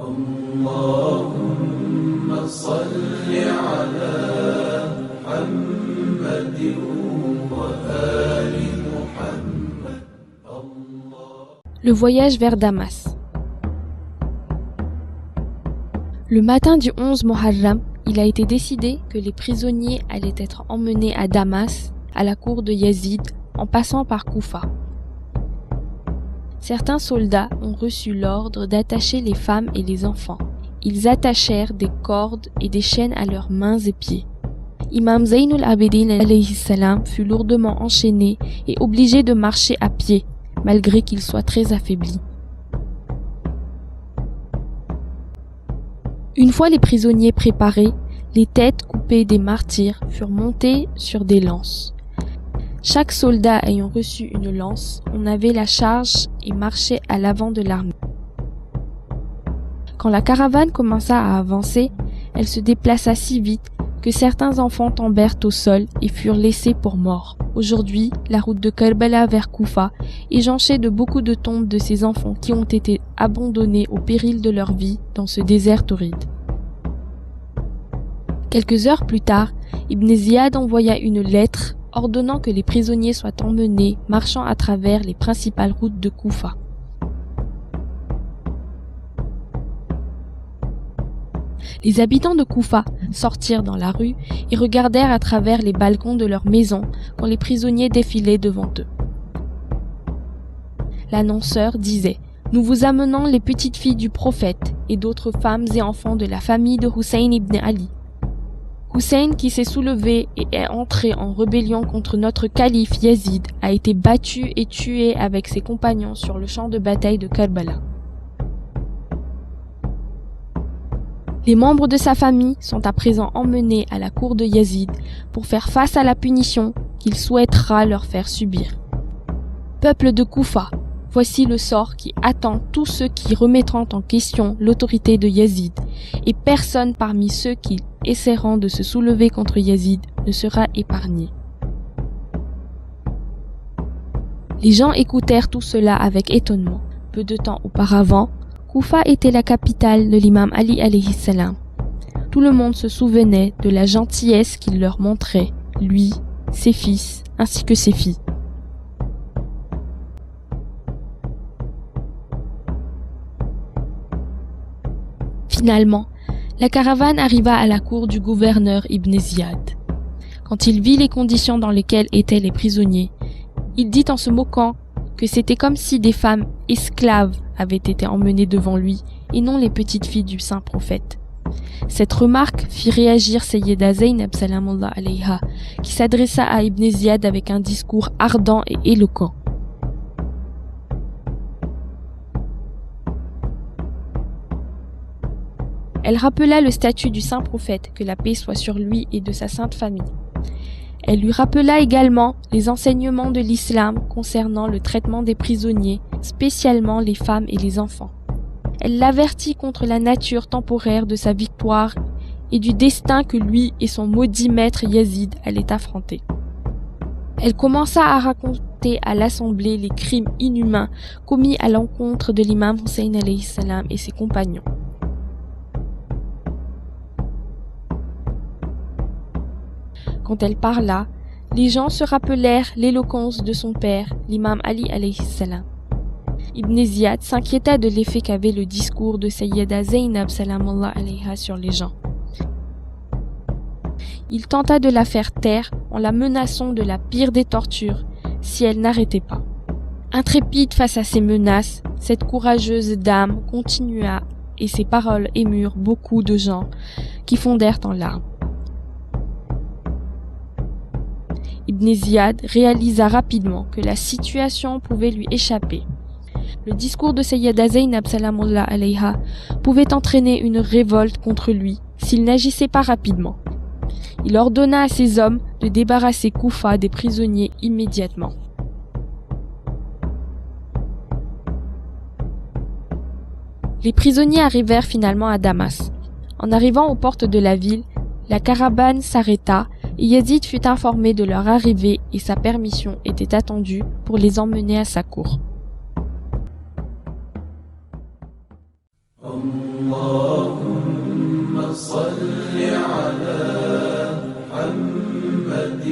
اللهم صل على محمد وآل محمد. Le voyage vers Damas. Le matin du 11 Muharram, il a été décidé que les prisonniers allaient être emmenés à Damas, à la cour de Yazid, en passant par Koufa. Certains soldats ont reçu l'ordre d'attacher les femmes et les enfants. Ils attachèrent des cordes et des chaînes à leurs mains et pieds. Imam Zaynul Abidin alayhi salam fut lourdement enchaîné et obligé de marcher à pied, malgré qu'il soit très affaibli. Une fois les prisonniers préparés, les têtes coupées des martyrs furent montées sur des lances. Chaque soldat ayant reçu une lance, on avait la charge et marchait à l'avant de l'armée. Quand la caravane commença à avancer, elle se déplaça si vite que certains enfants tombèrent au sol et furent laissés pour morts. Aujourd'hui, la route de Karbala vers Koufa est jonchée de beaucoup de tombes de ces enfants qui ont été abandonnés au péril de leur vie dans ce désert torride. Quelques heures plus tard, Ibn Ziyad envoya une lettre ordonnant que les prisonniers soient emmenés marchant à travers les principales routes de Koufa. Les habitants de Koufa sortirent dans la rue et regardèrent à travers les balcons de leurs maisons quand les prisonniers défilaient devant eux. L'annonceur disait « Nous vous amenons les petites filles du prophète et d'autres femmes et enfants de la famille de Hussein ibn Ali. Hussein, qui s'est soulevé et est entré en rébellion contre notre calife Yazid, a été battu et tué avec ses compagnons sur le champ de bataille de Karbala. Les membres de sa famille sont à présent emmenés à la cour de Yazid pour faire face à la punition qu'il souhaitera leur faire subir. Peuple de Koufa, voici le sort qui attend tous ceux qui remettront en question l'autorité de Yazid, et personne parmi ceux qui essaieront de se soulever contre Yazid ne sera épargné. » Les gens écoutèrent tout cela avec étonnement. Peu de temps auparavant, Koufa était la capitale de l'imam Ali alayhi salam. Tout le monde se souvenait de la gentillesse qu'il leur montrait, lui, ses fils, ainsi que ses filles. Finalement, la caravane arriva à la cour du gouverneur Ibn Ziyad. Quand il vit les conditions dans lesquelles étaient les prisonniers, il dit en se moquant que c'était comme si des femmes esclaves avaient été emmenées devant lui et non les petites filles du saint prophète. Cette remarque fit réagir Sayyida Zaynab salamullah alayha, qui s'adressa à Ibn Ziyad avec un discours ardent et éloquent. Elle rappela le statut du saint prophète, que la paix soit sur lui et de sa sainte famille. Elle lui rappela également les enseignements de l'islam concernant le traitement des prisonniers, spécialement les femmes et les enfants. Elle l'avertit contre la nature temporaire de sa victoire et du destin que lui et son maudit maître Yazid allaient affronter. Elle commença à raconter à l'assemblée les crimes inhumains commis à l'encontre de l'imam Hussein alayhi salam et ses compagnons. Quand elle parla, les gens se rappelèrent l'éloquence de son père, l'imam Ali alayhi salam. Ibn Ziyad s'inquiéta de l'effet qu'avait le discours de Sayyida Zaynab salamullah alayha sur les gens. Il tenta de la faire taire en la menaçant de la pire des tortures si elle n'arrêtait pas. Intrépide face à ces menaces, cette courageuse dame continua et ses paroles émurent beaucoup de gens qui fondèrent en larmes. Ibn Ziyad réalisa rapidement que la situation pouvait lui échapper. Le discours de Sayyida Zaynab salamullah alayha pouvait entraîner une révolte contre lui s'il n'agissait pas rapidement. Il ordonna à ses hommes de débarrasser Koufa des prisonniers immédiatement. Les prisonniers arrivèrent finalement à Damas. En arrivant aux portes de la ville, la caravane s'arrêta et Yazid fut informé de leur arrivée et sa permission était attendue pour les emmener à sa cour. اللهم صل على محمد